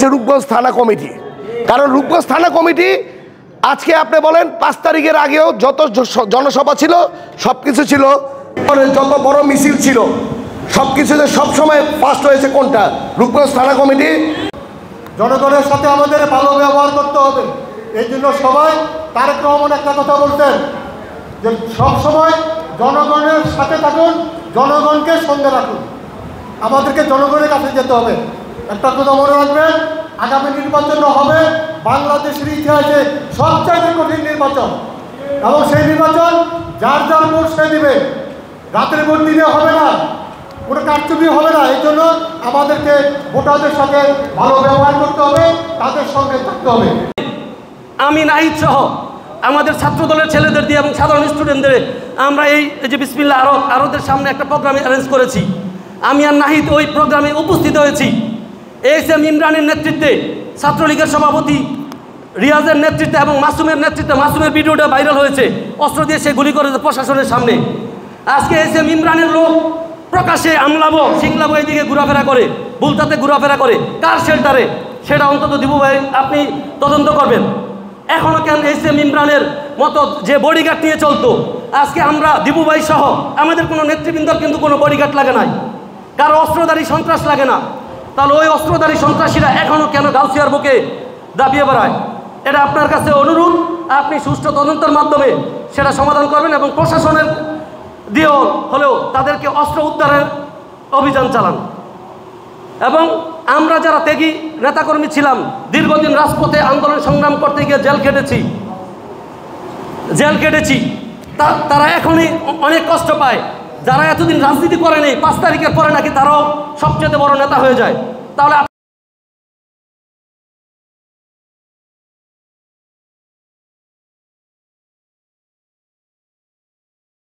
হচ্ছে রূপগঞ্জ থানা কমিটি। কারণ রূপগঞ্জ থানা কমিটি আজকে আপনি বলেন 5 তারিখের আগেও যত জনসভা ছিল সব কিছু ছিল, যত বড় মিছিল ছিল সব কিছুতে সবসময় ফার্স্ট হয়েছে কোনটা? রূপগঞ্জ থানা কমিটি। জনগণের সাথে আমাদের ভালো ব্যবহার করতে হবে। এই জন্য সবাই তারেক রহমান একটা কথা বলতেন যে সবসময় জনগণের সাথে থাকুন, জনগণকে সঙ্গে রাখুন। আমাদেরকে জনগণের কাছে যেতে হবে। একটা কথা মনে রাখবেন, আগামী নির্বাচন হবে বাংলাদেশের ইতিহাসে সবচেয়ে কঠিন নির্বাচন, এবং সেই নির্বাচন যার যার ভোট সে দিবে। রাতের ভোট দিলে হবে না, কোনো কারচুপি হবে না। এই জন্য আমাদেরকে ভোটারদের সাথে ভালো ব্যবহার করতে হবে, তাদের সঙ্গে থাকতে হবে। আমি নাহিদ সহ আমাদের ছাত্র দলের ছেলেদের দিয়ে এবং সাধারণ স্টুডেন্টদের আমরা এই যে বিসমিল্লাহ আরতের সামনে একটা প্রোগ্রামে অ্যারেঞ্জ করেছি। আমি আর নাহিদ ওই প্রোগ্রামে উপস্থিত হয়েছি। এস.এম. ইমরানের নেতৃত্বে, ছাত্রলীগের সভাপতি রিয়াজের নেতৃত্বে এবং মাসুমের নেতৃত্বে, মাসুমের ভিডিওটা ভাইরাল হয়েছে, অস্ত্র দিয়ে সে গুলি করেছে প্রশাসনের সামনে। আজকে এস.এম. ইমরানের লোক প্রকাশ্যে আমলাবো সিংলাবো এইদিকে ঘোরাফেরা করে, বুলতাতে ঘোরাফেরা করে, কার শেল্টারে, সেটা অন্তত দিবু ভাই আপনি তদন্ত করবেন। এখনও কেন এস.এম. ইমরানের মতো যে বডিগার্ড নিয়ে চলতো, আজকে আমরা দিবু ভাই সহ আমাদের কোনো নেতৃবৃন্দর কিন্তু কোনো বডিগার্ড লাগে নাই, কারো অস্ত্রধারী সন্ত্রাস লাগে না। তাহলে ওই অস্ত্রধারী সন্ত্রাসীরা এখনও কেন গাউসিয়ার বুকে দাবিয়ে বেড়ায়? এটা আপনার কাছে অনুরোধ, আপনি সুষ্ঠু তদন্তের মাধ্যমে সেটা সমাধান করবেন এবং প্রশাসনের দিয়েও হলেও তাদেরকে অস্ত্র উদ্ধারের অভিযান চালান। এবং আমরা যারা ত্যাগী নেতাকর্মী ছিলাম, দীর্ঘদিন রাজপথে আন্দোলন সংগ্রাম করতে গিয়ে জেল কেটেছি, তারা এখনই অনেক কষ্ট পায়। যারা এতদিন রাজনীতি করে নেই, 5 তারিখের পরে নাকি তারাও সবচেয়ে বড় নেতা হয়ে যায়। তাহলে